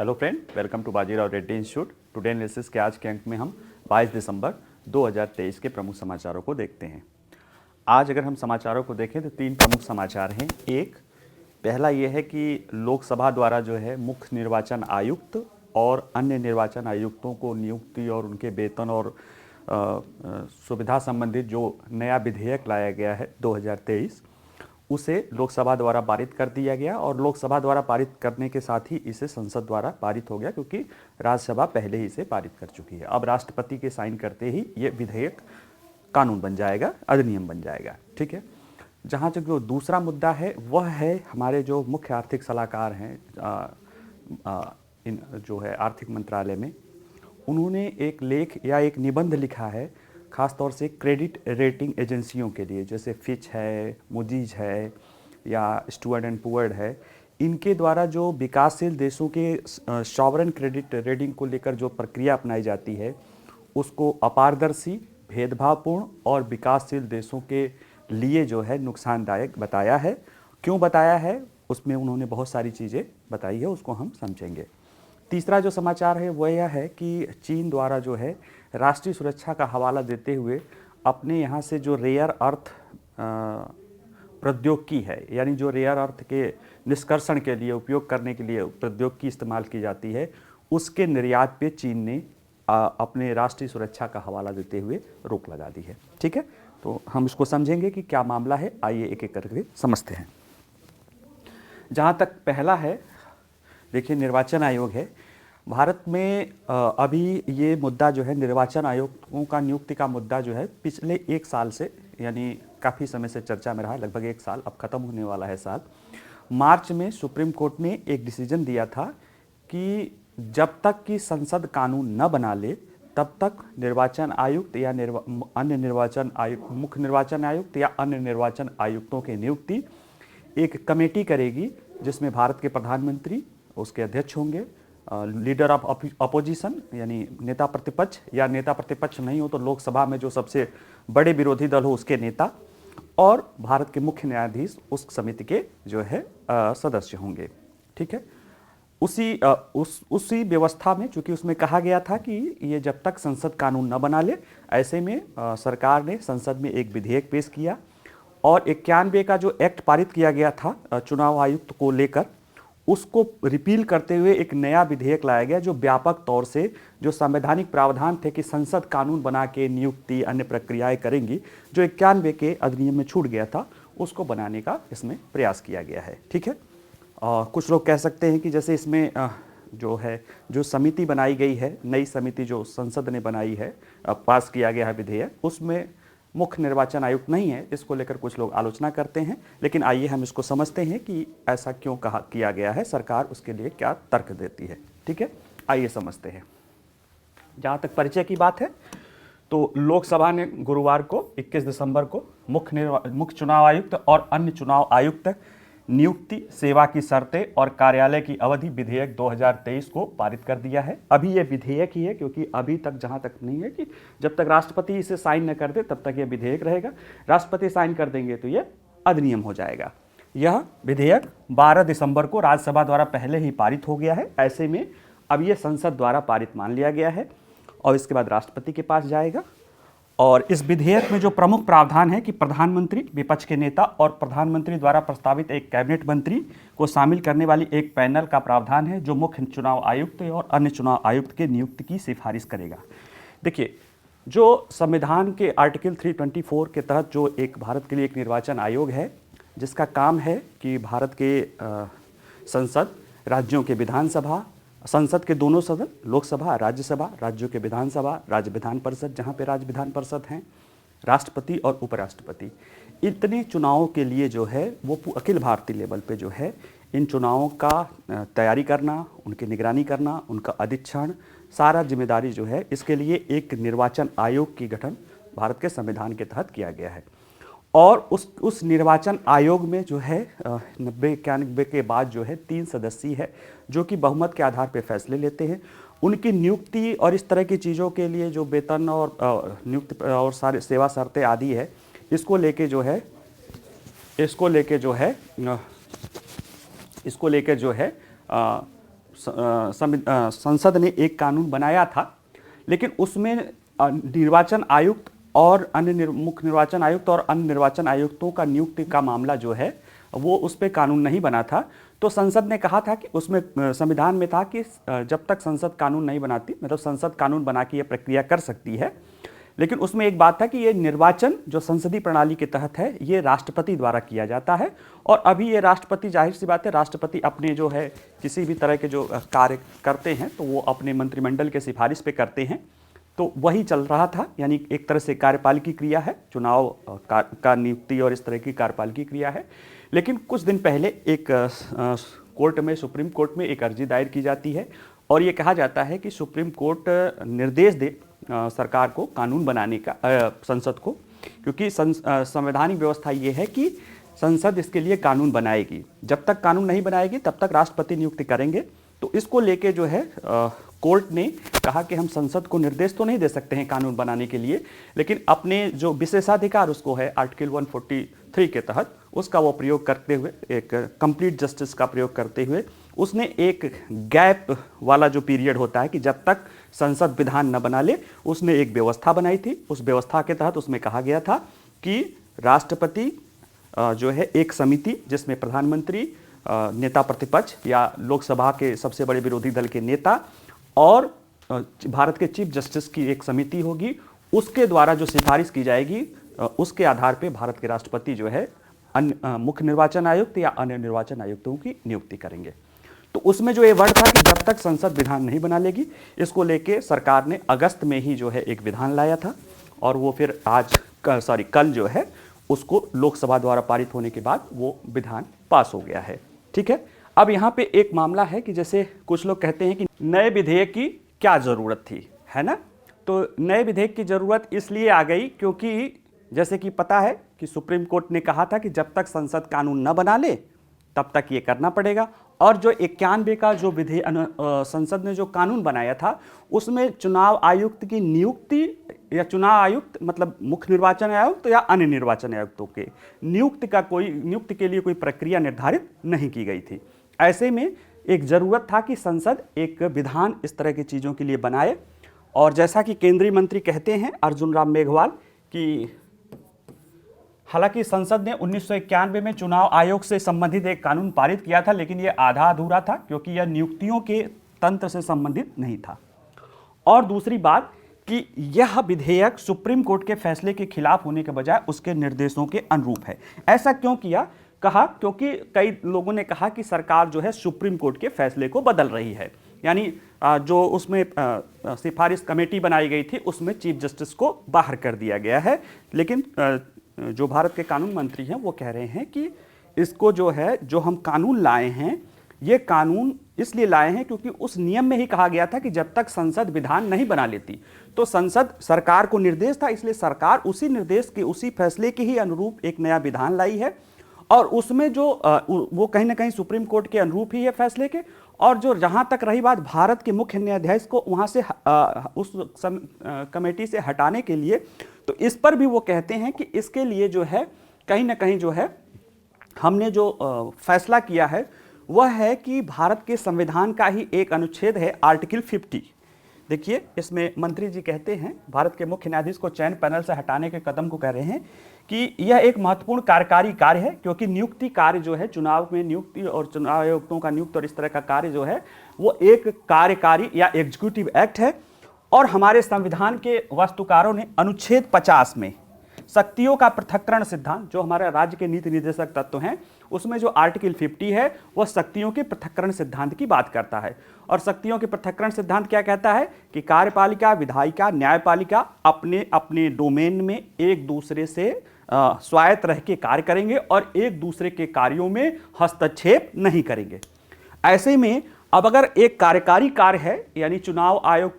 Hello friend, welcome to Bajirao Reddy institute. Today analysis के आज के अंक में हम 22 दिसंबर 2023 के प्रमुख समाचारों को देखते हैं। आज अगर हम समाचारों को देखें तो तीन प्रमुख समाचार हैं। पहला ये है कि लोकसभा द्वारा जो है मुख्य निर्वाचन आयुक्त और अन्य निर्वाचन आयुक्तों को नियुक्ति और उनके वेतन और सुविधा संबंधित जो नया विधेयक लाया गया है 2023, उसे लोकसभा द्वारा पारित कर दिया गया और लोकसभा द्वारा पारित करने के साथ ही इसे संसद द्वारा पारित हो गया, क्योंकि राज्यसभा पहले ही इसे पारित कर चुकी है। अब राष्ट्रपति के साइन करते ही ये विधेयक कानून बन जाएगा, अधिनियम बन जाएगा। ठीक है। जहाँ तक जो दूसरा मुद्दा है वह है हमारे जो मुख्य आर्थिक सलाहकार हैं जो है आर्थिक मंत्रालय में, उन्होंने एक लेख या एक निबंध लिखा है ख़ास तौर से क्रेडिट रेटिंग एजेंसियों के लिए, जैसे फिच है, मूडीज है या स्टुअर्ट एंड पुअर्ड है। इनके द्वारा जो विकासशील देशों के सॉवरेन क्रेडिट रेटिंग को लेकर जो प्रक्रिया अपनाई जाती है उसको अपारदर्शी, भेदभावपूर्ण और विकासशील देशों के लिए जो है नुकसानदायक बताया है। क्यों बताया है उसमें उन्होंने बहुत सारी चीज़ें बताई है, उसको हम समझेंगे। तीसरा जो समाचार है वह यह है कि चीन द्वारा जो है राष्ट्रीय सुरक्षा का हवाला देते हुए अपने यहाँ से जो रेयर अर्थ प्रौद्योगिकी है, यानी जो रेयर अर्थ के निष्कर्षण के लिए उपयोग करने के लिए प्रौद्योगिकी इस्तेमाल की जाती है, उसके निर्यात पे चीन ने अपने राष्ट्रीय सुरक्षा का हवाला देते हुए रोक लगा दी है। ठीक है, तो हम इसको समझेंगे कि क्या मामला है। आइए एक एक करके समझते हैं। जहाँ तक पहला है, देखिए निर्वाचन आयोग है भारत में। अभी ये मुद्दा जो है निर्वाचन आयोगों का नियुक्ति का मुद्दा जो है पिछले एक साल से, यानी काफ़ी समय से चर्चा में रहा, लगभग एक साल, अब ख़त्म होने वाला है साल। मार्च में सुप्रीम कोर्ट ने एक डिसीजन दिया था कि जब तक कि संसद कानून न बना ले तब तक निर्वाचन आयुक्त या अन्य निर्वाचन आयुक्त, मुख्य निर्वाचन आयुक्त या अन्य निर्वाचन आयुक्तों की नियुक्ति एक कमेटी करेगी, जिसमें भारत के प्रधानमंत्री उसके अध्यक्ष होंगे, लीडर ऑफ अपोजिशन यानी नेता प्रतिपक्ष, या नेता प्रतिपक्ष नहीं हो तो लोकसभा में जो सबसे बड़े विरोधी दल हो उसके नेता, और भारत के मुख्य न्यायाधीश उस समिति के जो है सदस्य होंगे। ठीक है। उसी व्यवस्था में, चूंकि उसमें कहा गया था कि ये जब तक संसद कानून न बना ले, ऐसे में सरकार ने संसद में एक विधेयक पेश किया और 91 का जो एक्ट पारित किया गया था चुनाव आयुक्त को लेकर, उसको रिपील करते हुए एक नया विधेयक लाया गया जो व्यापक तौर से जो संवैधानिक प्रावधान थे कि संसद कानून बना के नियुक्ति अन्य प्रक्रियाएं करेंगी, जो 91 के अधिनियम में छूट गया था, उसको बनाने का इसमें प्रयास किया गया है। ठीक है। कुछ लोग कह सकते हैं कि जैसे इसमें जो है जो समिति बनाई गई है, नई समिति जो संसद ने बनाई है, पास किया गया है विधेयक, उसमें मुख्य निर्वाचन आयुक्त नहीं है। इसको लेकर कुछ लोग आलोचना करते हैं, लेकिन आइए हम इसको समझते हैं कि ऐसा क्यों किया गया है, सरकार उसके लिए क्या तर्क देती है। ठीक है, आइए समझते हैं। जहाँ तक परिचय की बात है तो लोकसभा ने गुरुवार को 21 दिसंबर को मुख्य चुनाव आयुक्त और अन्य चुनाव आयुक्त नियुक्ति, सेवा की शर्तें और कार्यालय की अवधि विधेयक 2023 को पारित कर दिया है। अभी ये विधेयक ही है, क्योंकि अभी तक जहां तक नहीं है कि जब तक राष्ट्रपति इसे साइन न कर दे तब तक ये विधेयक रहेगा। राष्ट्रपति साइन कर देंगे तो ये अधिनियम हो जाएगा। यह विधेयक 12 दिसंबर को राज्यसभा द्वारा पहले ही पारित हो गया है। ऐसे में अब ये संसद द्वारा पारित मान लिया गया है और इसके बाद राष्ट्रपति के पास जाएगा। और इस विधेयक में जो प्रमुख प्रावधान है कि प्रधानमंत्री, विपक्ष के नेता और प्रधानमंत्री द्वारा प्रस्तावित एक कैबिनेट मंत्री को शामिल करने वाली एक पैनल का प्रावधान है जो मुख्य चुनाव आयुक्त और अन्य चुनाव आयुक्त के नियुक्ति की सिफारिश करेगा। देखिए, जो संविधान के आर्टिकल 324 के तहत जो एक भारत के लिए एक निर्वाचन आयोग है, जिसका काम है कि भारत के संसद, राज्यों के विधानसभा, संसद के दोनों सदन, लोकसभा, राज्यसभा, राज्यों के विधानसभा, राज्य विधान परिषद जहाँ पे राज्य विधान परिषद हैं, राष्ट्रपति और उपराष्ट्रपति, इतने चुनावों के लिए जो है वो अखिल भारतीय लेवल पे जो है इन चुनावों का तैयारी करना, उनकी निगरानी करना, उनका अधीक्षण, सारा जिम्मेदारी जो है इसके लिए एक निर्वाचन आयोग की गठन भारत के संविधान के तहत किया गया है। और उस निर्वाचन आयोग में जो है 91 के बाद जो है 3 सदस्य है जो कि बहुमत के आधार पर फैसले लेते हैं। उनकी नियुक्ति और इस तरह की चीज़ों के लिए जो वेतन और नियुक्ति और सारे सेवा शर्तें आदि है, इसको लेके जो है संसद ने एक कानून बनाया था, लेकिन उसमें निर्वाचन आयुक्त और अन्य मुख्य निर्वाचन आयुक्त और अन्य निर्वाचन आयुक्तों का नियुक्ति का मामला जो है वो उस पर कानून नहीं बना था। तो संसद ने कहा था कि उसमें संविधान में था कि जब तक संसद कानून नहीं बनाती, मतलब संसद कानून बना के ये प्रक्रिया कर सकती है, लेकिन उसमें एक बात था कि ये निर्वाचन जो संसदीय प्रणाली के तहत है ये राष्ट्रपति द्वारा किया जाता है। और अभी ये राष्ट्रपति, जाहिर सी बात है, राष्ट्रपति अपने जो है किसी भी तरह के जो कार्य करते हैं तो वो अपने मंत्रिमंडल के सिफारिश पे करते हैं। तो वही चल रहा था, यानी एक तरह से कार्यपालिकी क्रिया है, चुनाव का नियुक्ति और इस तरह की कार्यपालिकी क्रिया है। लेकिन कुछ दिन पहले एक कोर्ट में, सुप्रीम कोर्ट में एक अर्जी दायर की जाती है और ये कहा जाता है कि सुप्रीम कोर्ट निर्देश दे सरकार को कानून बनाने का, संसद को, क्योंकि संवैधानिक व्यवस्था ये है कि संसद इसके लिए कानून बनाएगी। जब तक कानून नहीं बनाएगी तब तक राष्ट्रपति नियुक्ति करेंगे। तो इसको लेके जो है कोर्ट ने कहा कि हम संसद को निर्देश तो नहीं दे सकते हैं कानून बनाने के लिए, लेकिन अपने जो विशेषाधिकार उसको है आर्टिकल 143 के तहत उसका वो प्रयोग करते हुए, एक कंप्लीट जस्टिस का प्रयोग करते हुए, उसने एक गैप वाला जो पीरियड होता है कि जब तक संसद विधान न बना ले, उसने एक व्यवस्था बनाई थी। उस व्यवस्था के तहत उसमें कहा गया था कि राष्ट्रपति जो है एक समिति जिसमें प्रधानमंत्री, नेता प्रतिपक्ष या लोकसभा के सबसे बड़े विरोधी दल के नेता और भारत के चीफ जस्टिस की एक समिति होगी, उसके द्वारा जो सिफारिश की जाएगी उसके आधार पे भारत के राष्ट्रपति जो है मुख्य निर्वाचन आयुक्त या अन्य निर्वाचन आयुक्तों की नियुक्ति करेंगे। तो उसमें जो ये वर्ड था कि जब तक संसद विधान नहीं बना लेगी, इसको लेके सरकार ने अगस्त में ही जो है एक विधान लाया था और वो फिर कल जो है उसको लोकसभा द्वारा पारित होने के बाद वो विधान पास हो गया है। ठीक है, अब यहाँ पे एक मामला है कि जैसे कुछ लोग कहते हैं कि नए विधेयक की क्या ज़रूरत थी, है ना। तो नए विधेयक की ज़रूरत इसलिए आ गई क्योंकि जैसे कि पता है कि सुप्रीम कोर्ट ने कहा था कि जब तक संसद कानून न बना ले तब तक ये करना पड़ेगा। और जो 91 का जो संसद ने जो कानून बनाया था उसमें चुनाव आयुक्त की नियुक्ति या चुनाव आयुक्त मतलब मुख्य निर्वाचन आयुक्त या अन्य निर्वाचन आयुक्तों के नियुक्ति के लिए कोई प्रक्रिया निर्धारित नहीं की गई थी। ऐसे में एक ज़रूरत था कि संसद एक विधान इस तरह की चीज़ों के लिए बनाए। और जैसा कि केंद्रीय मंत्री कहते हैं अर्जुन राम मेघवाल कि हालांकि संसद ने 1991 में चुनाव आयोग से संबंधित एक कानून पारित किया था, लेकिन यह आधा अधूरा था क्योंकि यह नियुक्तियों के तंत्र से संबंधित नहीं था। और दूसरी बात कि यह विधेयक सुप्रीम कोर्ट के फैसले के खिलाफ होने के बजाय उसके निर्देशों के अनुरूप है। ऐसा क्यों किया? कहा क्योंकि कई लोगों ने कहा कि सरकार जो है सुप्रीम कोर्ट के फैसले को बदल रही है, यानी जो उसमें सिफारिश कमेटी बनाई गई थी उसमें चीफ जस्टिस को बाहर कर दिया गया है। लेकिन जो भारत के कानून मंत्री हैं वो कह रहे हैं कि इसको जो है, जो हम कानून लाए हैं, ये कानून इसलिए लाए हैं क्योंकि उस नियम में ही कहा गया था कि जब तक संसद विधान नहीं बना लेती तो संसद सरकार को निर्देश था, इसलिए सरकार उसी निर्देश के, उसी फैसले के ही अनुरूप एक नया विधान लाई है। और उसमें जो वो कहीं ना कहीं सुप्रीम कोर्ट के अनुरूप ही है फैसले के। और जो जहाँ तक रही बात भारत के मुख्य न्यायाधीश को वहाँ से उस कमेटी से हटाने के लिए, तो इस पर भी वो कहते हैं कि इसके लिए जो है कहीं ना कहीं जो है हमने जो फैसला किया है वह है कि भारत के संविधान का ही एक अनुच्छेद है आर्टिकल 50। देखिए इसमें मंत्री जी कहते हैं भारत के मुख्य न्यायाधीश को चयन पैनल से हटाने के कदम को कह रहे हैं कि यह एक महत्वपूर्ण कार्यकारी कार्य है क्योंकि नियुक्ति कार्य जो है, चुनाव में नियुक्ति और चुनाव आयुक्तों का नियुक्ति और इस तरह का कार्य जो है वो एक कार्यकारी या एग्जीक्यूटिव एक्ट है। और हमारे संविधान के वास्तुकारों ने अनुच्छेद 50 में शक्तियों का पृथक्करण सिद्धांत, जो हमारे राज्य के नीति निर्देशक तत्व हैं, उसमें जो आर्टिकल 50 है वह शक्तियों के पृथक्करण सिद्धांत की बात करता है। और शक्तियों के पृथक्करण सिद्धांत क्या कहता है कि कार्यपालिका, विधायिका, न्यायपालिका अपने अपने डोमेन में एक दूसरे से स्वायत्त रह के कार्य करेंगे और एक दूसरे के कार्यों में हस्तक्षेप नहीं करेंगे। ऐसे में अब अगर एक कार्यकारी कार्य है, यानी चुनाव आयुक्त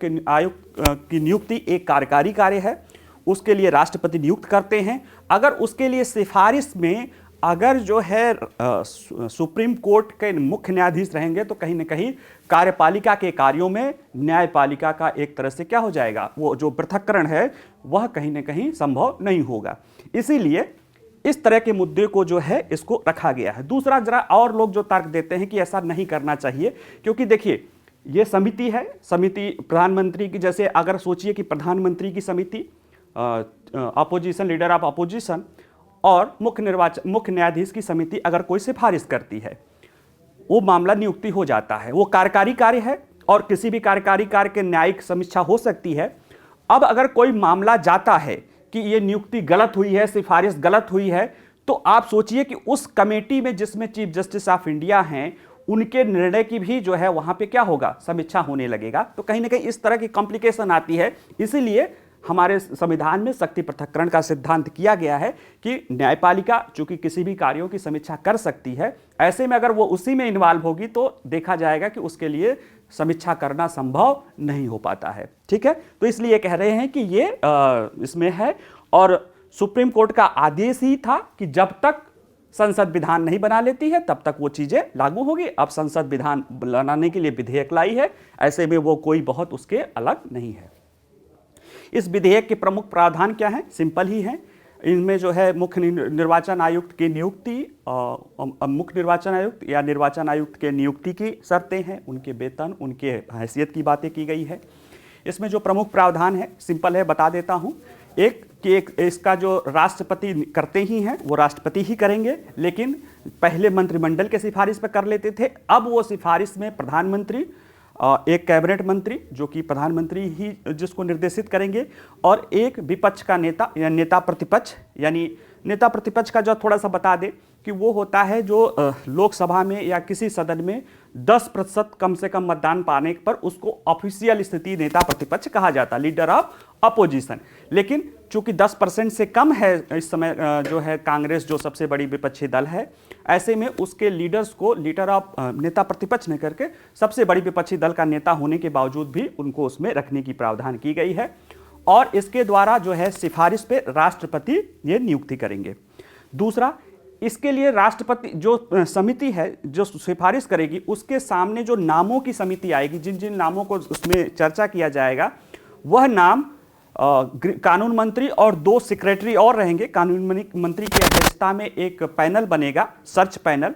की नियुक्ति एक कार्यकारी कार्य है, उसके लिए राष्ट्रपति नियुक्त करते हैं। अगर उसके लिए सिफारिश में अगर जो है सुप्रीम कोर्ट के मुख्य न्यायाधीश रहेंगे तो कहीं ना कहीं कार्यपालिका के कार्यों में न्यायपालिका का एक तरह से क्या हो जाएगा, वो जो पृथक्करण है वह कहीं ना कहीं संभव नहीं होगा। इसीलिए इस तरह के मुद्दे को जो है इसको रखा गया है। दूसरा, जरा और लोग जो तर्क देते हैं कि ऐसा नहीं करना चाहिए क्योंकि देखिए ये समिति है, समिति प्रधानमंत्री की, जैसे अगर सोचिए कि प्रधानमंत्री की समिति, अपोजिशन, लीडर ऑफ अपोजिशन और मुख्य न्यायाधीश की समिति अगर कोई सिफारिश करती है, वो मामला नियुक्ति हो जाता है। वो कार्यकारी कार्य है और किसी भी कार्यकारी कार्य के न्यायिक समीक्षा हो सकती है। अब अगर कोई मामला जाता है कि ये नियुक्ति गलत हुई है, सिफारिश गलत हुई है, तो आप सोचिए कि उस कमेटी में जिसमें चीफ जस्टिस ऑफ इंडिया हैं, उनके निर्णय की भी जो है वहां पे क्या होगा, समीक्षा होने लगेगा। तो कहीं ना कहीं इस तरह की कॉम्प्लिकेशन आती है। इसीलिए हमारे संविधान में शक्ति पृथक्करण का सिद्धांत किया गया है कि न्यायपालिका चूंकि किसी भी कार्यों की समीक्षा कर सकती है, ऐसे में अगर वो उसी में इन्वॉल्व होगी तो देखा जाएगा कि उसके लिए समीक्षा करना संभव नहीं हो पाता है। ठीक है, तो इसलिए कह रहे हैं कि ये इसमें है। और सुप्रीम कोर्ट का आदेश ही था कि जब तक संसद विधान नहीं बना लेती है तब तक वो चीजें लागू होगी। अब संसद विधान बनाने के लिए विधेयक लाई है, ऐसे में वो कोई बहुत उसके अलग नहीं है। इस विधेयक के प्रमुख प्रावधान क्या हैं? सिंपल ही हैं। इनमें जो है मुख्य निर्वाचन आयुक्त की नियुक्ति, मुख्य निर्वाचन आयुक्त या निर्वाचन आयुक्त के नियुक्ति की शर्तें हैं, उनके वेतन, उनके हैसियत की बातें की गई है। इसमें जो प्रमुख प्रावधान है सिंपल है, बता देता हूं। एक इसका जो राष्ट्रपति करते ही हैं वो राष्ट्रपति ही करेंगे, लेकिन पहले मंत्रिमंडल के सिफारिश पर कर लेते थे। अब वो सिफारिश में प्रधानमंत्री, एक कैबिनेट मंत्री जो कि प्रधानमंत्री ही जिसको निर्देशित करेंगे, और एक विपक्ष का नेता या नेता प्रतिपक्ष। यानी नेता प्रतिपक्ष का जो थोड़ा सा बता दे कि वो होता है जो लोकसभा में या किसी सदन में 10% कम से कम मतदान पाने पर उसको ऑफिशियल स्थिति नेता प्रतिपक्ष कहा जाता, लीडर ऑफ अपोजिशन। लेकिन चूंकि 10% से कम है इस समय जो है कांग्रेस जो सबसे बड़ी विपक्षी दल है, ऐसे में उसके लीडर्स को लीडर ऑफ नेता प्रतिपक्ष ने करके सबसे बड़ी विपक्षी दल का नेता होने के बावजूद भी उनको उसमें रखने की प्रावधान की गई है। और इसके द्वारा जो है सिफारिश पे राष्ट्रपति ये नियुक्ति करेंगे। दूसरा, इसके लिए राष्ट्रपति जो समिति है जो सिफारिश करेगी, उसके सामने जो नामों की समिति आएगी, जिन जिन नामों को उसमें चर्चा किया जाएगा, वह नाम कानून मंत्री और 2 सेक्रेटरी और रहेंगे। कानून मंत्री की अध्यक्षता में एक पैनल बनेगा, सर्च पैनल,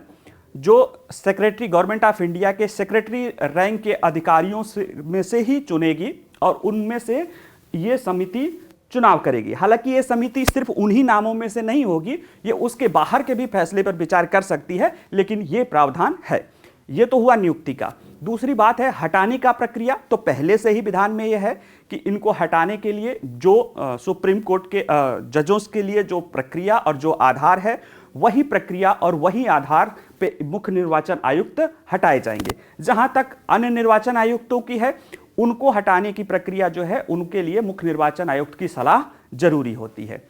जो सेक्रेटरी, गवर्नमेंट ऑफ इंडिया के सेक्रेटरी रैंक के अधिकारियों में से ही चुनेगी और उनमें से ये समिति चुनाव करेगी। हालांकि ये समिति सिर्फ उन्हीं नामों में से नहीं होगी, ये उसके बाहर के भी फैसले पर विचार कर सकती है, लेकिन ये प्रावधान है। ये तो हुआ नियुक्ति का। दूसरी बात है हटाने का प्रक्रिया। तो पहले से ही विधान में यह है कि इनको हटाने के लिए जो सुप्रीम कोर्ट के जजों के लिए जो प्रक्रिया और जो आधार है, वही प्रक्रिया और वही आधार पे मुख्य निर्वाचन आयुक्त हटाए जाएंगे। जहां तक अन्य निर्वाचन आयुक्तों की है, उनको हटाने की प्रक्रिया जो है उनके लिए मुख्य निर्वाचन आयुक्त की सलाह जरूरी होती है।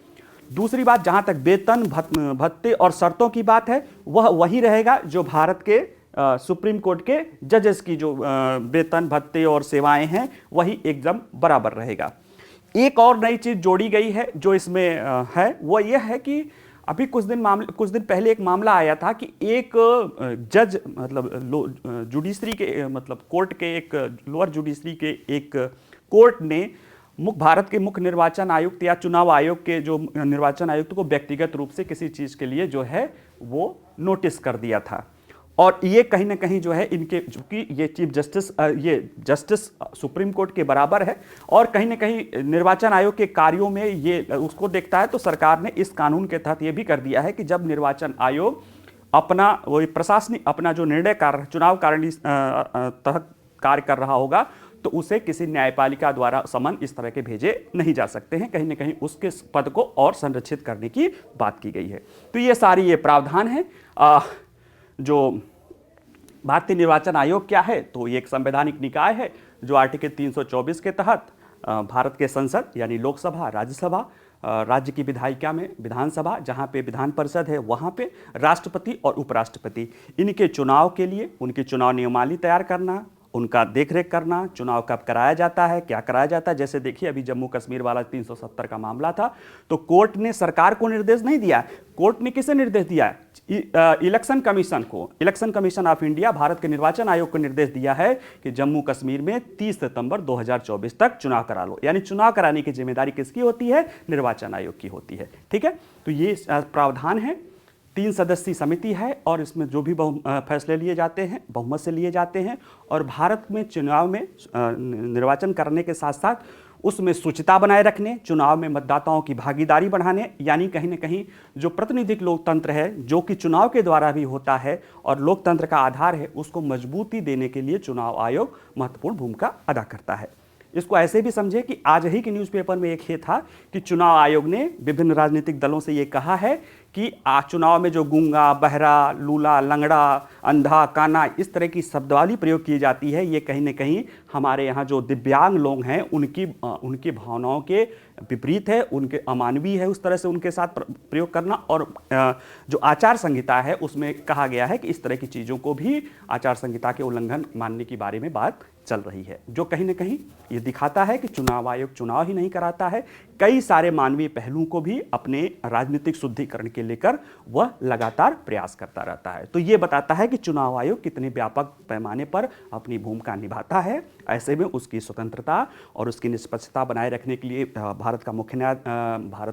दूसरी बात, जहां तक वेतन, भत्ते और शर्तों की बात है, वह वही रहेगा जो भारत के सुप्रीम कोर्ट के जजेस की जो वेतन, भत्ते और सेवाएं हैं, वही एकदम बराबर रहेगा। एक और नई चीज जोड़ी गई है जो इसमें है, वो यह है कि अभी कुछ दिन पहले एक मामला आया था कि एक जज, मतलब जुडिशरी के, मतलब कोर्ट के, एक लोअर जुडिशरी के एक कोर्ट ने भारत के मुख्य निर्वाचन आयुक्त या चुनाव आयोग के जो निर्वाचन आयुक्त को व्यक्तिगत रूप से किसी चीज के लिए जो है वो नोटिस कर दिया था। और ये कहीं ना कहीं जो है इनके, चूंकि ये चीफ जस्टिस, ये जस्टिस सुप्रीम कोर्ट के बराबर है और कहीं ना कहीं निर्वाचन आयोग के कार्यों में ये उसको देखता है, तो सरकार ने इस कानून के तहत ये भी कर दिया है कि जब निर्वाचन आयोग अपना वही प्रशासनिक अपना जो निर्णय कार्य चुनाव कारणीय तहत कार्य कर रहा होगा, तो उसे किसी न्यायपालिका द्वारा समन इस तरह के भेजे नहीं जा सकते हैं। कहीं ना कहीं उसके पद को और संरक्षित करने की बात की गई है। तो ये सारी ये प्रावधान है। जो भारतीय निर्वाचन आयोग क्या है, तो ये एक संवैधानिक निकाय है जो आर्टिकल 324 के तहत भारत के संसद यानी लोकसभा, राज्यसभा, राज्य की विधायिका में विधानसभा, जहाँ पे विधान परिषद है, वहाँ पे राष्ट्रपति और उपराष्ट्रपति, इनके चुनाव के लिए उनकी चुनाव नियमावली तैयार करना, उनका देखरेख करना, चुनाव कब कराया जाता है, क्या कराया जाता है। जैसे देखिए अभी जम्मू कश्मीर वाला 370 का मामला था, तो कोर्ट ने सरकार को निर्देश नहीं दिया, कोर्ट ने किसे निर्देश दिया? इलेक्शन कमीशन को, election commission of India, Bharat के निर्वाचन आयोग को निर्देश दिया है कि जम्मू कश्मीर में 30 सितंबर 2024 तक चुनाव करा लो। यानी चुनाव कराने की जिम्मेदारी किसकी होती है? निर्वाचन आयोग की होती है। ठीक है, तो ये प्रावधान है 3 सदस्यीय समिति है और इसमें जो भी फैसले लिए जाते हैं बहुमत से लिए जाते हैं। और भारत में चुनाव में निर्वाचन करने के साथ साथ उसमें शुचिता बनाए रखने, चुनाव में मतदाताओं की भागीदारी बढ़ाने, यानी कहीं न कहीं जो प्रातिनिधिक लोकतंत्र है जो कि चुनाव के द्वारा भी होता है और लोकतंत्र का आधार है, उसको मजबूती देने के लिए चुनाव आयोग महत्वपूर्ण भूमिका अदा करता है। इसको ऐसे भी समझे कि आज ही के न्यूज़पेपर में एक ये था कि चुनाव आयोग ने विभिन्न राजनीतिक दलों से ये कहा है कि चुनाव में जो गूंगा, बहरा, लूला, लंगड़ा, अंधा, काना इस तरह की शब्दावली प्रयोग की जाती है, ये कहीं न कहीं हमारे यहाँ जो दिव्यांग लोग हैं उनकी भावनाओं के विपरीत है, उनके अमानवीय है उस तरह से उनके साथ प्रयोग करना। और जो आचार संहिता है उसमें कहा गया है कि इस तरह की चीज़ों को भी आचार संहिता के उल्लंघन मानने के बारे में बात चल रही है, जो कहीं न कहीं ये दिखाता है कि चुनाव आयोग चुनाव ही नहीं कराता है, कई सारे मानवीय पहलुओं को भी अपने राजनीतिक शुद्धिकरण के लेकर वह लगातार प्रयास करता रहता है। तो ये बताता है कि चुनाव आयोग कितने व्यापक पैमाने पर अपनी भूमिका निभाता है। ऐसे में उसकी स्वतंत्रता और उसकी निष्पक्षता बनाए रखने के लिए भारत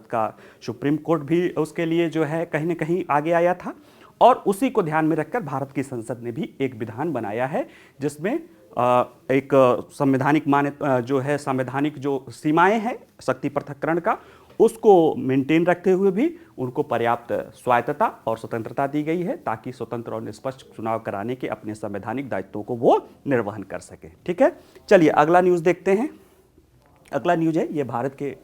का सुप्रीम कोर्ट भी उसके लिए जो है कहीं न कहीं आगे आया था। और उसी को ध्यान में रखकर भारत की संसद ने भी एक विधान बनाया है जिसमें एक संवैधानिक जो सीमाएं हैं शक्ति पृथक्करण का, उसको मेंटेन रखते हुए भी उनको पर्याप्त स्वायत्तता और स्वतंत्रता दी गई है ताकि स्वतंत्र और निष्पक्ष चुनाव कराने के अपने संवैधानिक दायित्वों को वो निर्वहन कर सके। ठीक है, चलिए अगला न्यूज़ देखते हैं। अगला न्यूज़ है, ये भारत के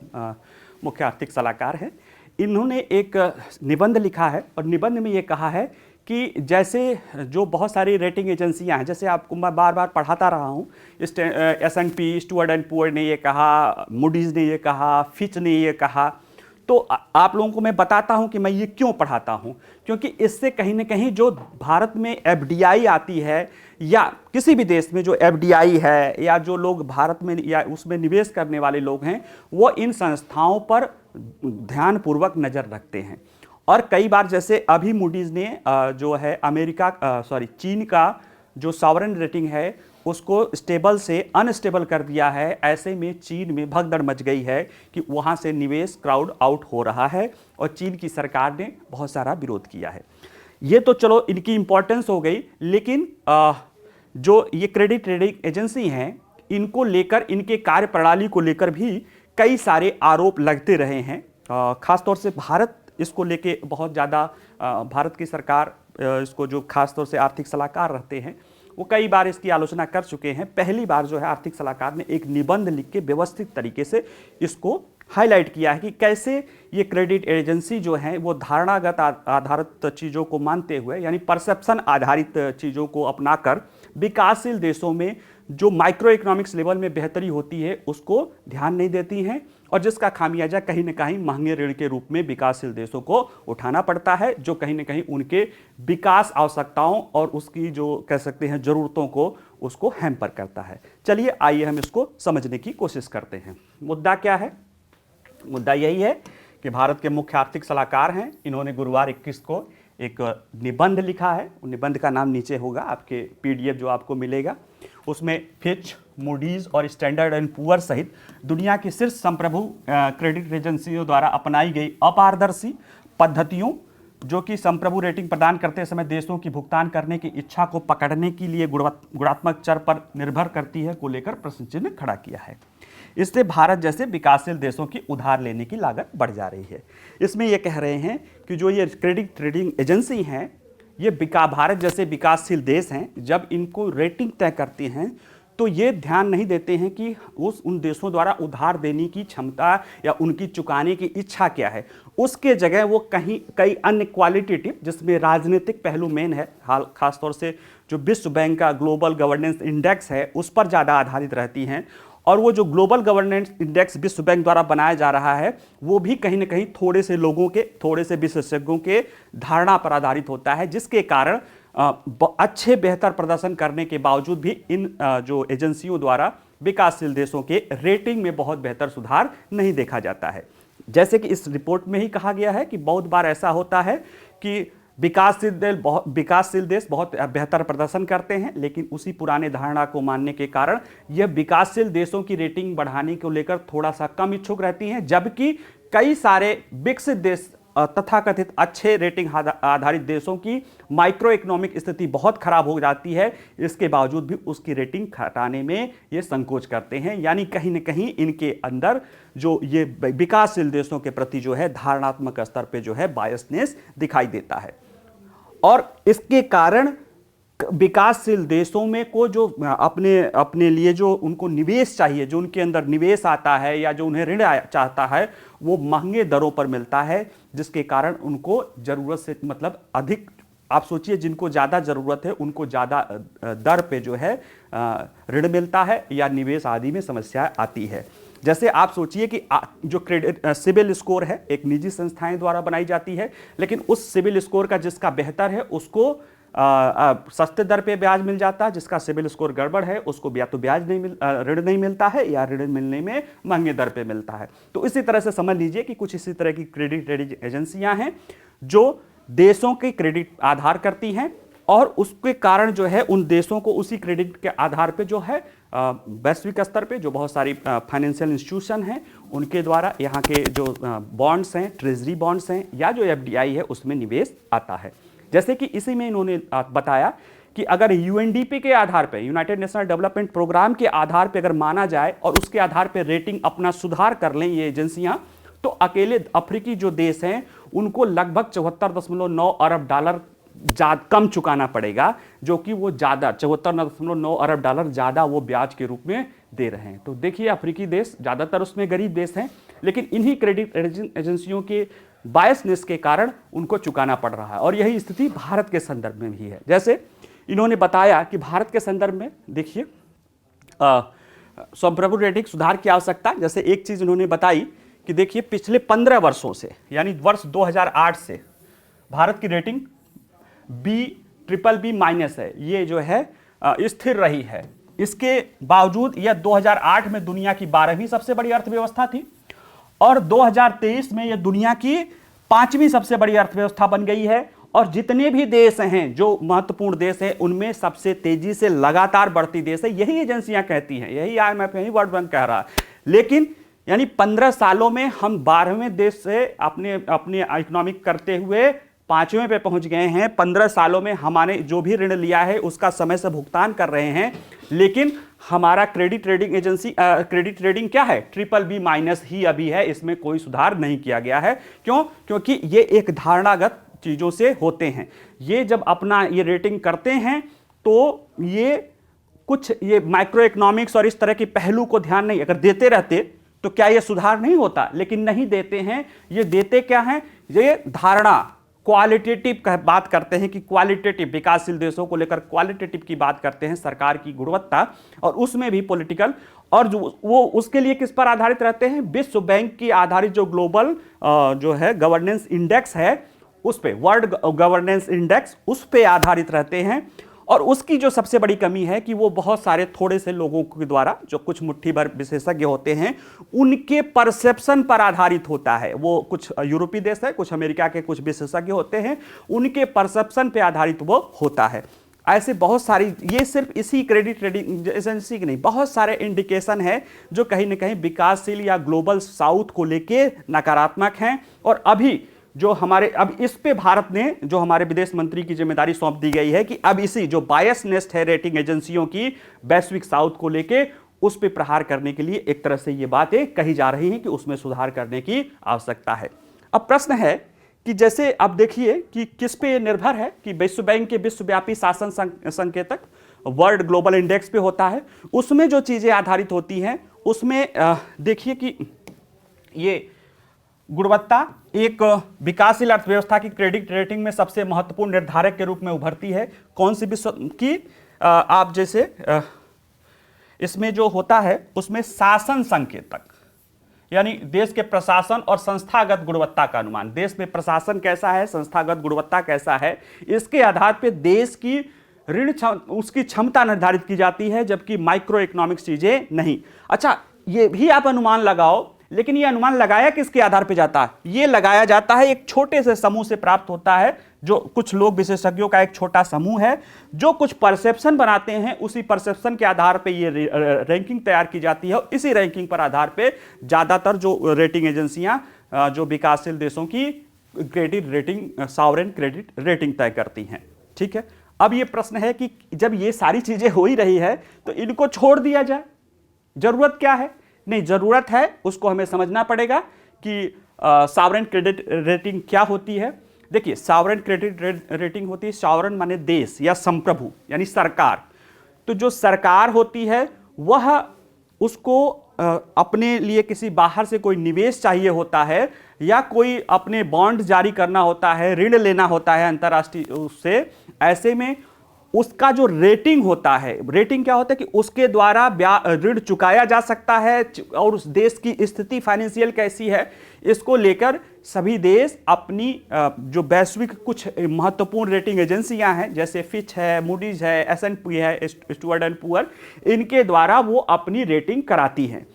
मुख्य आर्थिक सलाहकार हैं। इन्होंने एक निबंध लिखा है और निबंध में ये कहा है कि जैसे जो बहुत सारी रेटिंग एजेंसियां हैं, जैसे आपको मैं बार बार पढ़ाता रहा हूँ, S&P, स्टुअर्ट एंड पुअर ने ये कहा, मूडीज़ ने ये कहा, फिच ने ये कहा, तो आप लोगों को मैं बताता हूं कि मैं ये क्यों पढ़ाता हूं, क्योंकि इससे कहीं ना कहीं जो भारत में FDI आती है या किसी भी देश में जो FDI है या जो लोग भारत में या उसमें निवेश करने वाले लोग हैं, वो इन संस्थाओं पर ध्यानपूर्वक नज़र रखते हैं। और कई बार जैसे अभी मूडीज़ ने जो है चीन का जो सॉवरेन रेटिंग है उसको स्टेबल से अनस्टेबल कर दिया है। ऐसे में चीन में भगदड़ मच गई है कि वहाँ से निवेश क्राउड आउट हो रहा है और चीन की सरकार ने बहुत सारा विरोध किया है। ये तो चलो इनकी इंपॉर्टेंस हो गई, लेकिन जो ये क्रेडिट रेटिंग एजेंसी हैं इनको लेकर, इनके कार्य प्रणाली को लेकर भी कई सारे आरोप लगते रहे हैं। खासतौर से भारत इसको लेके बहुत ज़्यादा, भारत की सरकार इसको जो खासतौर से आर्थिक सलाहकार रहते हैं वो कई बार इसकी आलोचना कर चुके हैं। पहली बार जो है आर्थिक सलाहकार ने एक निबंध लिख के व्यवस्थित तरीके से इसको हाईलाइट किया है कि कैसे ये क्रेडिट एजेंसी जो है वो धारणागत आधारित चीज़ों को मानते हुए, यानी परसेप्शन आधारित चीज़ों को अपनाकर विकासशील देशों में जो माइक्रो इकोनॉमिक्स लेवल में बेहतरी होती है उसको ध्यान नहीं देती हैं, और जिसका खामियाजा कहीं न कहीं महंगे ऋण के रूप में विकासशील देशों को उठाना पड़ता है, जो कहीं न कहीं उनके विकास आवश्यकताओं और उसकी जो कह सकते हैं ज़रूरतों को उसको हैम्पर करता है। चलिए आइए हम इसको समझने की कोशिश करते हैं। मुद्दा क्या है? मुद्दा यही है कि भारत के मुख्य आर्थिक सलाहकार हैं, इन्होंने गुरुवार 21 को एक निबंध लिखा है। निबंध का नाम नीचे होगा, आपके PDF जो आपको मिलेगा उसमें फिच, मूडीज़ और स्टैंडर्ड एंड पुअर सहित दुनिया की शीर्ष संप्रभु क्रेडिट एजेंसियों द्वारा अपनाई गई अपारदर्शी पद्धतियों जो कि संप्रभु रेटिंग प्रदान करते समय देशों की भुगतान करने की इच्छा को पकड़ने के लिए गुणात्मक चर पर निर्भर करती है को लेकर प्रश्न चिन्ह खड़ा किया है। इससे भारत जैसे विकासशील देशों की उधार लेने की लागत बढ़ जा रही है। इसमें यह कह रहे हैं कि जो ये क्रेडिट रेटिंग एजेंसी हैं, ये भारत जैसे विकासशील देश हैं, जब इनको रेटिंग तय करते हैं तो ये ध्यान नहीं देते हैं कि उन देशों द्वारा उधार देने की क्षमता या उनकी चुकाने की इच्छा क्या है। उसके जगह वो कई अन्य क्वालिटेटिव, जिसमें राजनीतिक पहलू मेन है, खासतौर से जो विश्व बैंक का ग्लोबल गवर्नेंस इंडेक्स है उस पर ज़्यादा आधारित रहती हैं। और वो जो ग्लोबल गवर्नेंस इंडेक्स विश्व बैंक द्वारा बनाया जा रहा है वो भी कहीं ना कहीं थोड़े से लोगों के, थोड़े से विशेषज्ञों के धारणा पर आधारित होता है, जिसके कारण अच्छे बेहतर प्रदर्शन करने के बावजूद भी इन जो एजेंसियों द्वारा विकासशील देशों के रेटिंग में बहुत बेहतर सुधार नहीं देखा जाता है। जैसे कि इस रिपोर्ट में ही कहा गया है कि बहुत बार ऐसा होता है कि विकासशील देश बहुत बेहतर प्रदर्शन करते हैं, लेकिन उसी पुराने धारणा को मानने के कारण यह विकासशील देशों की रेटिंग बढ़ाने को लेकर थोड़ा सा कम इच्छुक रहती हैं, जबकि कई सारे विकसित देश तथाकथित अच्छे रेटिंग आधारित देशों की माइक्रो इकोनॉमिक स्थिति बहुत खराब हो जाती है, इसके बावजूद भी उसकी रेटिंग घटाने में ये संकोच करते हैं। यानी कहीं ना कहीं इनके अंदर जो ये विकासशील देशों के प्रति जो है धारणात्मक स्तर पे जो है बायसनेस दिखाई देता है। और इसके कारण विकासशील देशों में को जो अपने लिए जो उनको निवेश चाहिए, जो उनके अंदर निवेश आता है या जो उन्हें ऋण चाहता है, वो महंगे दरों पर मिलता है, जिसके कारण उनको जरूरत से मतलब अधिक, आप सोचिए जिनको ज़्यादा ज़रूरत है उनको ज़्यादा दर पे जो है ऋण मिलता है या निवेश आदि में समस्या आती है। जैसे आप सोचिए कि जो क्रेडिट सिबिल स्कोर है एक निजी संस्थाएं द्वारा बनाई जाती है, लेकिन उस सिबिल स्कोर का जिसका बेहतर है उसको सस्ते दर पे ब्याज मिल जाता है, जिसका सिबिल स्कोर गड़बड़ है उसको या तो ब्याज नहीं ऋण नहीं मिलता है या ऋण मिलने में महंगे दर पे मिलता है। तो इसी तरह से समझ लीजिए कि कुछ इसी तरह की क्रेडिट रेटिंग एजेंसियां हैं जो देशों के क्रेडिट आधार करती हैं और उसके कारण जो है उन देशों को उसी क्रेडिट के आधार पे जो है वैश्विक स्तर पे जो बहुत सारी फाइनेंशियल इंस्टीट्यूशन हैं उनके द्वारा यहाँ के जो बॉन्ड्स हैं, ट्रेजरी बॉन्ड्स हैं या जो एफडीआई है उसमें निवेश आता है। जैसे कि इसी में इन्होंने बताया कि अगर यूएनडीपी के आधार पे, यूनाइटेड नेशनल डेवलपमेंट प्रोग्राम के आधार पे अगर माना जाए और उसके आधार पे रेटिंग अपना सुधार कर लें ये एजेंसियां, तो अकेले अफ्रीकी जो देश हैं उनको लगभग 74.9 अरब डॉलर कम चुकाना पड़ेगा, जो कि वो ज़्यादा 74.9 अरब डॉलर ज़्यादा वो ब्याज के रूप में दे रहे हैं। तो देखिए अफ्रीकी देश ज़्यादातर उसमें गरीब देश हैं, लेकिन इन्हीं क्रेडिट एजेंसियों के बायसनेस के कारण उनको चुकाना पड़ रहा है। और यही स्थिति भारत के संदर्भ में भी है। जैसे इन्होंने बताया कि भारत के संदर्भ में देखिए संप्रभु रेटिंग सुधार की आवश्यकता। जैसे एक चीज़ इन्होंने बताई कि देखिए पिछले 15 वर्षों से यानी वर्ष 2008 से भारत की रेटिंग BBB- है, ये जो है स्थिर रही है। इसके बावजूद यह 2008 में दुनिया की 12वीं सबसे बड़ी अर्थव्यवस्था थी और 2023 में यह दुनिया की 5वीं सबसे बड़ी अर्थव्यवस्था बन गई है। और जितने भी देश हैं जो महत्वपूर्ण देश हैं उनमें सबसे तेजी से लगातार बढ़ती देश है, यही एजेंसियां कहती हैं, यही IMF, यही वर्ल्ड बैंक कह रहा है। लेकिन यानी 15 सालों में हम 12वें देश से अपने इकोनॉमिक करते हुए 5वें पे पहुंच गए हैं। 15 सालों में हमारे जो भी ऋण लिया है उसका समय से भुगतान कर रहे हैं, लेकिन हमारा क्रेडिट रेटिंग क्या है, BBB- ही अभी है, इसमें कोई सुधार नहीं किया गया है। क्यों? क्योंकि ये एक धारणागत चीज़ों से होते हैं। ये जब अपना ये रेटिंग करते हैं तो ये कुछ ये माइक्रो इकोनॉमिक्स और इस तरह के पहलू को ध्यान नहीं, अगर देते रहते तो क्या ये सुधार नहीं होता, लेकिन नहीं देते हैं। ये देते क्या हैं, ये धारणा क्वालिटेटिव का बात करते हैं कि क्वालिटेटिव विकासशील देशों को लेकर क्वालिटेटिव की बात करते हैं, सरकार की गुणवत्ता, और उसमें भी पॉलिटिकल, और जो वो उसके लिए किस पर आधारित रहते हैं, विश्व बैंक की आधारित जो ग्लोबल जो है गवर्नेंस इंडेक्स है उस पे, वर्ल्ड गवर्नेंस इंडेक्स, उस पे आधारित रहते हैं। और उसकी जो सबसे बड़ी कमी है कि वो बहुत सारे थोड़े से लोगों के द्वारा, जो कुछ मुट्ठी भर विशेषज्ञ होते हैं, उनके परसेप्शन पर आधारित होता है। वो कुछ यूरोपीय देश है, कुछ अमेरिका के कुछ विशेषज्ञ होते हैं, उनके परसेप्शन पे आधारित वो होता है। ऐसे बहुत सारी, ये सिर्फ इसी क्रेडिट रेटिंग एजेंसी की नहीं, बहुत सारे इंडिकेशन है जो कहीं ना कहीं विकासशील या ग्लोबल साउथ को लेके नकारात्मक हैं। और अभी जो हमारे, अब इस पे भारत ने, जो हमारे विदेश मंत्री की जिम्मेदारी सौंप दी गई है कि अब इसी जो बायसनेस है रेटिंग एजेंसियों की वैश्विक साउथ को लेके, उस पे प्रहार करने के लिए एक तरह से ये बातें कही जा रही हैं कि उसमें सुधार करने की आवश्यकता है। अब प्रश्न है कि जैसे अब देखिए कि किस पे निर्भर है कि विश्व बैंक के विश्वव्यापी शासन संकेतक वर्ल्ड ग्लोबल इंडेक्स पे होता है, उसमें जो चीजें आधारित होती हैं उसमें देखिए कि ये गुणवत्ता एक विकासशील अर्थव्यवस्था की क्रेडिट रेटिंग में सबसे महत्वपूर्ण निर्धारक के रूप में उभरती है। कौन सी विश्व की, आप जैसे इसमें जो होता है उसमें शासन संकेतक, यानी देश के प्रशासन और संस्थागत गुणवत्ता का अनुमान, देश में प्रशासन कैसा है, संस्थागत गुणवत्ता कैसा है, इसके आधार पर देश की ऋण उसकी क्षमता निर्धारित की जाती है, जबकि माइक्रो इकोनॉमिक्स चीजें नहीं। अच्छा, ये भी आप अनुमान लगाओ, लेकिन ये अनुमान लगाया किसके आधार पर जाता है, ये लगाया जाता है एक छोटे से समूह से प्राप्त होता है, जो कुछ लोग विशेषज्ञों का एक छोटा समूह है जो कुछ परसेप्शन बनाते हैं, उसी परसेप्शन के आधार पे ये रैंकिंग तैयार की जाती है। और इसी रैंकिंग पर आधार पे ज्यादातर जो रेटिंग एजेंसियां जो विकासशील देशों की credit rating, sovereign credit rating तय करती हैं। ठीक है, अब ये प्रश्न है कि जब ये सारी चीजें हो ही रही है तो इनको छोड़ दिया जाए, जरूरत क्या है? नहीं, जरूरत है, उसको हमें समझना पड़ेगा कि सॉवरेन क्रेडिट रेटिंग क्या होती है। देखिए, सॉवरेन क्रेडिट रेटिंग होती है, सॉवरेन माने देश या संप्रभु यानी सरकार। तो जो सरकार होती है वह उसको अपने लिए किसी बाहर से कोई निवेश चाहिए होता है या कोई अपने बॉन्ड जारी करना होता है, ऋण लेना होता है अंतर्राष्ट्रीय उससे, ऐसे में उसका जो रेटिंग होता है, रेटिंग क्या होता है कि उसके द्वारा ऋण चुकाया जा सकता है और उस देश की स्थिति फाइनेंशियल कैसी है, इसको लेकर सभी देश अपनी जो वैश्विक कुछ महत्वपूर्ण रेटिंग एजेंसियां हैं जैसे फिच है, मूडीज है, S&P है, स्टुअर्ट एंड पुअर, इनके द्वारा वो अपनी रेटिंग कराती हैं।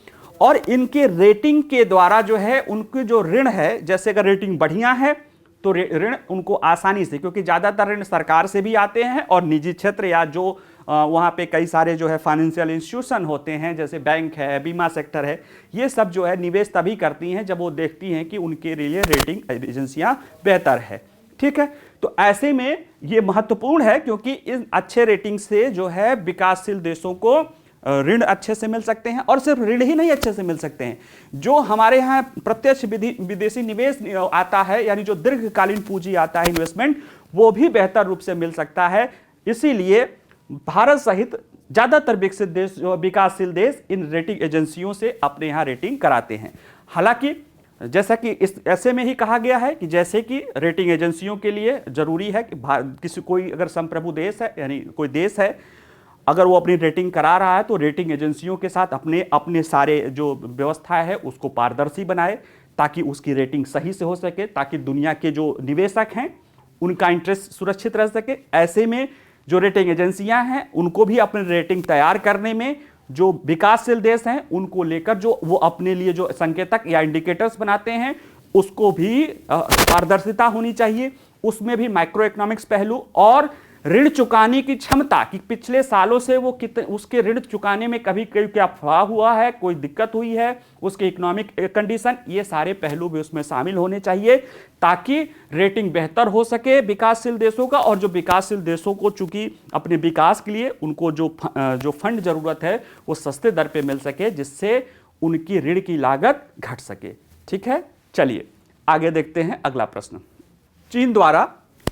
और इनके रेटिंग के द्वारा जो है उनकी जो ऋण है, जैसे अगर रेटिंग बढ़िया है तो ऋण उनको आसानी से, क्योंकि ज़्यादातर ऋण सरकार से भी आते हैं और निजी क्षेत्र या जो वहाँ पे कई सारे जो है फाइनेंशियल इंस्टीट्यूशन होते हैं जैसे बैंक है, बीमा सेक्टर है, ये सब जो है निवेश तभी करती हैं जब वो देखती हैं कि उनके लिए रेटिंग एजेंसियाँ बेहतर है। ठीक है, तो ऐसे में ये महत्वपूर्ण है क्योंकि इन अच्छे रेटिंग से जो है विकासशील देशों को ऋण अच्छे से मिल सकते हैं, और सिर्फ ऋण ही नहीं अच्छे से मिल सकते हैं, जो हमारे यहाँ प्रत्यक्ष विदेशी निवेश आता है यानी जो दीर्घकालीन पूंजी आता है, इन्वेस्टमेंट, वो भी बेहतर रूप से मिल सकता है। इसीलिए भारत सहित ज्यादातर विकसित देश, जो विकासशील देश, इन रेटिंग एजेंसियों से अपने यहाँ रेटिंग कराते हैं। हालांकि जैसा कि इस ऐसे में ही कहा गया है कि जैसे कि रेटिंग एजेंसियों के लिए जरूरी है कि कोई अगर संप्रभु देश है यानी कोई देश है, अगर वो अपनी रेटिंग करा रहा है तो रेटिंग एजेंसियों के साथ अपने सारे जो व्यवस्था है उसको पारदर्शी बनाए ताकि उसकी रेटिंग सही से हो सके, ताकि दुनिया के जो निवेशक हैं उनका इंटरेस्ट सुरक्षित रह सके। ऐसे में जो रेटिंग एजेंसियां हैं उनको भी अपनी रेटिंग तैयार करने में जो विकासशील देश हैं उनको लेकर जो वो अपने लिए जो संकेतक या इंडिकेटर्स बनाते हैं उसको भी पारदर्शिता होनी चाहिए। उसमें भी माइक्रो इकोनॉमिक्स पहलू और ऋण चुकाने की क्षमता कि पिछले सालों से वो कितने उसके ऋण चुकाने में कभी क्या अफवाह हुआ है, कोई दिक्कत हुई है, उसके इकोनॉमिक कंडीशन, ये सारे पहलू भी उसमें शामिल होने चाहिए ताकि रेटिंग बेहतर हो सके विकासशील देशों का। और जो विकासशील देशों को चूंकि अपने विकास के लिए उनको जो फंड जरूरत है वो सस्ते दर पे मिल सके, जिससे उनकी ऋण की लागत घट सके। ठीक है, चलिए आगे देखते हैं अगला प्रश्न। चीन द्वारा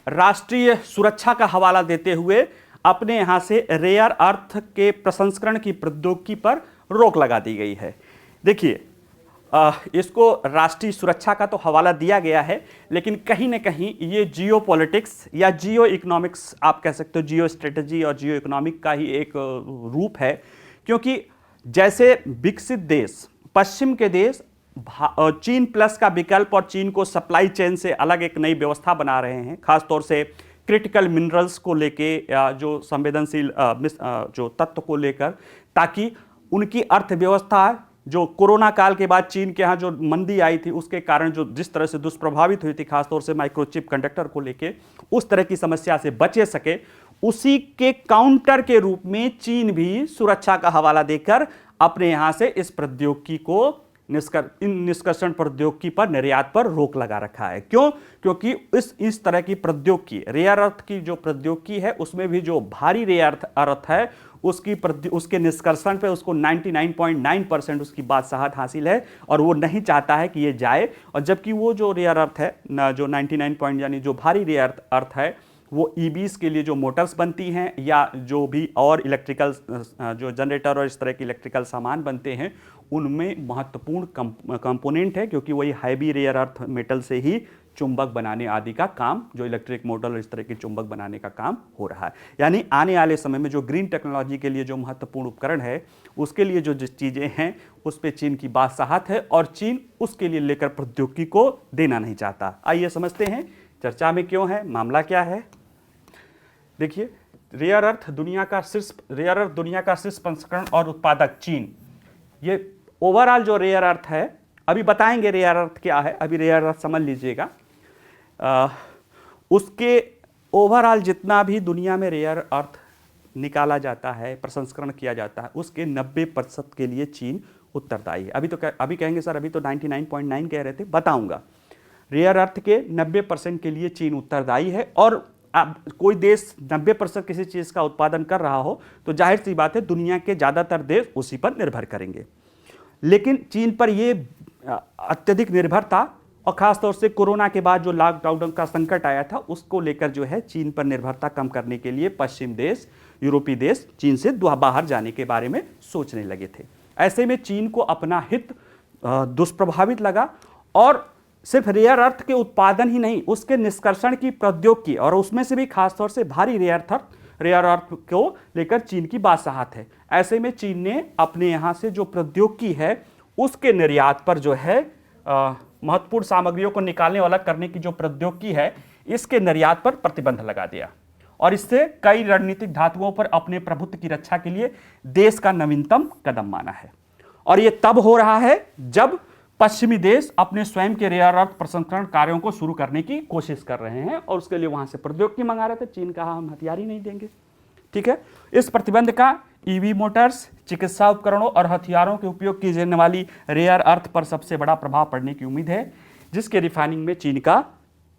राष्ट्रीय सुरक्षा का हवाला देते हुए अपने यहां से रेयर अर्थ के प्रसंस्करण की प्रौद्योगिकी पर रोक लगा दी गई है। देखिए, इसको राष्ट्रीय सुरक्षा का तो हवाला दिया गया है, लेकिन कहीं ना कहीं ये जियो पॉलिटिक्स या जियो इकोनॉमिक्स आप कह सकते हो, जियो स्ट्रेटजी और जियो इकोनॉमिक का ही एक रूप है। क्योंकि जैसे विकसित देश, पश्चिम के देश चीन प्लस का विकल्प और चीन को सप्लाई चेन से अलग एक नई व्यवस्था बना रहे हैं, खासतौर से क्रिटिकल मिनरल्स को लेके या जो संवेदनशील जो तत्व को लेकर, ताकि उनकी अर्थव्यवस्था जो कोरोना काल के बाद चीन के यहाँ जो मंदी आई थी उसके कारण जो जिस तरह से दुष्प्रभावित हुई थी, खासतौर से माइक्रोचिप कंडक्टर को लेके, उस तरह की समस्या से बचे सके। उसी के काउंटर के रूप में चीन भी सुरक्षा का हवाला देकर अपने यहाँ से इस प्रौद्योगिकी को निष्कर्षण प्रौद्योगिकी पर निर्यात पर रोक लगा रखा है। क्यों? क्योंकि इस तरह की प्रौद्योगिकी, रेयर अर्थ की जो प्रौद्योगिकी है उसमें भी जो भारी रेयर अर्थ है उसके निष्कर्षण पे उसको 99.9% उसकी बादशाहत हासिल है और वो नहीं चाहता है कि ये जाए। और जबकि वो जो रेयर अर्थ है जो 99 यानी जो भारी रेयर अर्थ है वो ईवीज के लिए जो मोटर्स बनती हैं या जो भी और इलेक्ट्रिकल जो जनरेटर और इस तरह के इलेक्ट्रिकल सामान बनते हैं उनमें महत्वपूर्ण कंपोनेंट है, क्योंकि वही हैवी रेयर अर्थ मेटल से ही चुंबक बनाने आदि का काम, जो इलेक्ट्रिक मोटर और इस तरह के चुंबक बनाने का काम हो रहा है। यानी आने वाले समय में जो ग्रीन टेक्नोलॉजी के लिए जो महत्वपूर्ण उपकरण है उसके लिए जो चीज़ें हैं उस पर चीन की बादशाहत है और चीन उसके लिए लेकर प्रौद्योगिकी को देना नहीं चाहता। आइए समझते हैं चर्चा में क्यों है, मामला क्या है। देखिए, रेयर अर्थ दुनिया का शीर्ष संस्करण और उत्पादक चीन, ये ओवरऑल जो रेयर अर्थ है, अभी बताएंगे रेयर अर्थ क्या है, अभी रेयर अर्थ समझ लीजिएगा। उसके ओवरऑल जितना भी दुनिया में रेयर अर्थ निकाला जाता है, प्रसंस्करण किया जाता है, उसके 90% के लिए चीन उत्तरदायी है। अभी कहेंगे सर अभी तो 99.9 कह रहे थे, बताऊंगा। रेयर अर्थ के 90% के लिए चीन उत्तरदायी है। और अब कोई देश 90% किसी चीज़ का उत्पादन कर रहा हो तो जाहिर सी बात है दुनिया के ज़्यादातर देश उसी पर निर्भर करेंगे। लेकिन चीन पर ये अत्यधिक निर्भर था और ख़ासतौर से कोरोना के बाद जो लॉकडाउन का संकट आया था उसको लेकर जो है चीन पर निर्भरता कम करने के लिए पश्चिम देश, यूरोपीय देश चीन से बाहर जाने के बारे में सोचने लगे थे। ऐसे में चीन को अपना हित दुष्प्रभावित लगा और सिर्फ रेयर अर्थ के उत्पादन ही नहीं, उसके निष्कर्षण की प्रौद्योगिकी और उसमें से भी खासतौर से भारी रेयर अर्थ को लेकर चीन की बादशाहत है। ऐसे में चीन ने अपने यहाँ से जो प्रौद्योगिकी है उसके निर्यात पर जो है महत्वपूर्ण सामग्रियों को निकालने वाला करने की जो प्रौद्योगिकी है इसके निर्यात पर प्रतिबंध लगा दिया और इससे कई रणनीतिक धातुओं पर अपने प्रभुत्व की रक्षा के लिए देश का नवीनतम कदम माना है। और यह तब हो रहा है जब पश्चिमी देश अपने स्वयं के रेयर अर्थ प्रसंस्करण कार्यों को शुरू करने की कोशिश कर रहे हैं और उसके लिए वहां से प्रौद्योगिकी मंगा रहे थे। चीन कहा हम हथियार ही नहीं देंगे। ठीक है, इस प्रतिबंध का ईवी मोटर्स, चिकित्सा उपकरणों और हथियारों के उपयोग की जाने वाली रेयर अर्थ पर सबसे बड़ा प्रभाव पड़ने की उम्मीद है, जिसके रिफाइनिंग में चीन का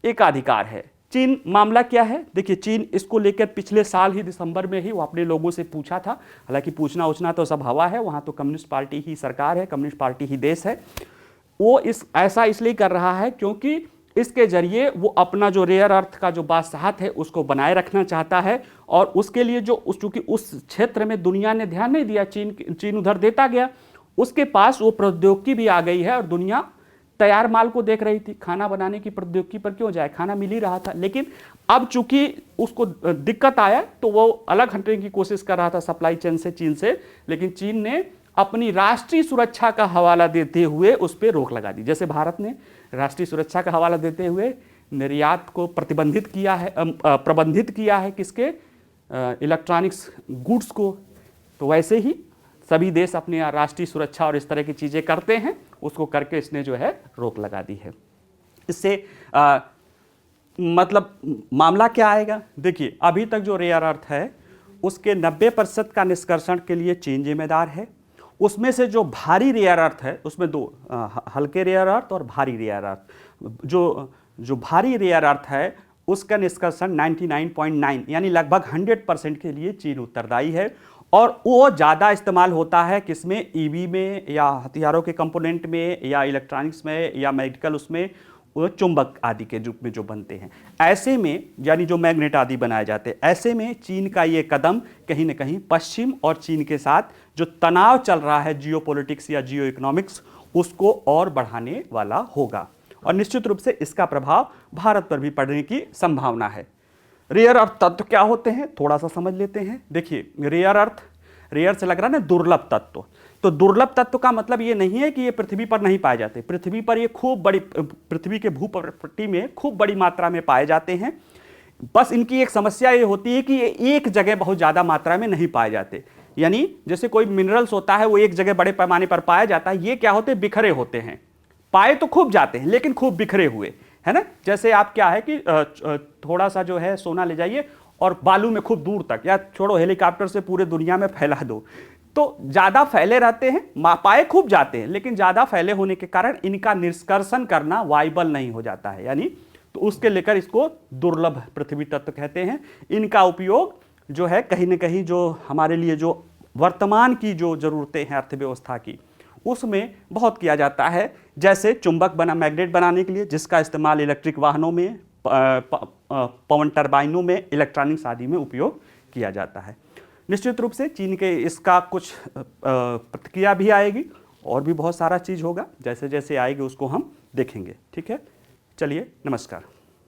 एकाधिकार है। चीन मामला क्या है, देखिए चीन इसको लेकर पिछले साल ही दिसंबर में ही वो अपने लोगों से पूछा था। हालांकि पूछना उछना तो सब हवा है, वहां तो कम्युनिस्ट पार्टी ही सरकार है, कम्युनिस्ट पार्टी ही देश है। वो ऐसा इसलिए कर रहा है क्योंकि इसके जरिए वो अपना जो रेयर अर्थ का जो बादशाहत है उसको बनाए रखना चाहता है और उसके लिए जो चूंकि उस क्षेत्र में दुनिया ने ध्यान नहीं दिया, चीन उधर देता गया, उसके पास वो प्रौद्योगिकी भी आ गई है और दुनिया तैयार माल को देख रही थी। खाना बनाने की प्रौद्योगिकी पर क्यों जाए, खाना मिल ही रहा था। लेकिन अब चूंकि उसको दिक्कत आया तो वो अलग हटने की कोशिश कर रहा था सप्लाई चेन से चीन से, लेकिन चीन ने अपनी राष्ट्रीय सुरक्षा का हवाला देते हुए उस पर रोक लगा दी। जैसे भारत ने राष्ट्रीय सुरक्षा का हवाला देते हुए निर्यात को प्रबंधित किया है किसके, इलेक्ट्रॉनिक्स गुड्स को, तो वैसे ही सभी देश अपनी राष्ट्रीय सुरक्षा और इस तरह की चीज़ें करते हैं, उसको करके इसने जो है रोक लगा दी है। इससे मतलब मामला क्या आएगा, देखिए अभी तक जो रेयर अर्थ है उसके 90% का निष्कर्षण के लिए चीन जिम्मेदार है। उसमें से जो भारी रेयर अर्थ है उसमें दो, हल्के रेयर अर्थ और भारी रेयर अर्थ। जो भारी रेयर अर्थ है उसका निष्कर्षण 99.9 यानी लगभग 100% के लिए चीन उत्तरदायी है और वो ज़्यादा इस्तेमाल होता है किसमें, ईवी में या हथियारों के कंपोनेंट में या इलेक्ट्रॉनिक्स में या मेडिकल, उसमें वो चुंबक आदि के रूप में जो बनते हैं। ऐसे में यानी जो मैग्नेट आदि बनाए जाते हैं, ऐसे में चीन का ये कदम कहीं ना कहीं पश्चिम और चीन के साथ जो तनाव चल रहा है जियोपॉलिटिक्स या जियो इकोनॉमिक्स, उसको और बढ़ाने वाला होगा और निश्चित रूप से इसका प्रभाव भारत पर भी पड़ने की संभावना है। रेयर अर्थ तत्व क्या होते हैं थोड़ा सा समझ लेते हैं। देखिए रेयर से लग रहा है ना दुर्लभ तत्व, तो दुर्लभ तत्व का मतलब ये नहीं है कि ये पृथ्वी पर नहीं पाए जाते। पृथ्वी पर ये खूब बड़ी, पृथ्वी के भूपट्टी में खूब बड़ी मात्रा में पाए जाते हैं। बस इनकी एक समस्या ये होती है कि ये एक जगह बहुत ज़्यादा मात्रा में नहीं पाए जाते। यानी जैसे कोई मिनरल्स होता है वो एक जगह बड़े पैमाने पर पाया जाता है, ये क्या होते हैं, बिखरे होते हैं। पाए तो खूब जाते हैं लेकिन खूब बिखरे हुए, है ना। जैसे आप क्या है कि थोड़ा सा जो है सोना ले जाइए और बालू में खूब दूर तक, या छोड़ो हेलीकॉप्टर से पूरे दुनिया में फैला दो, तो ज़्यादा फैले रहते हैं, पाए खूब जाते हैं, लेकिन ज़्यादा फैले होने के कारण इनका निष्कर्षण करना वाइबल नहीं हो जाता है, यानी तो उसके लेकर इसको दुर्लभ पृथ्वी तत्व कहते हैं। इनका उपयोग जो है कहीं ना कहीं जो हमारे लिए जो वर्तमान की जो ज़रूरतें हैं अर्थव्यवस्था की, उसमें बहुत किया जाता है। जैसे चुंबक मैग्नेट बनाने के लिए, जिसका इस्तेमाल इलेक्ट्रिक वाहनों में, पवन टरबाइनों में, इलेक्ट्रॉनिक्स आदि में उपयोग किया जाता है। निश्चित रूप से चीन के इसका कुछ प्रतिक्रिया भी आएगी और भी बहुत सारा चीज़ होगा, जैसे जैसे आएगी उसको हम देखेंगे। ठीक है, चलिए, नमस्कार।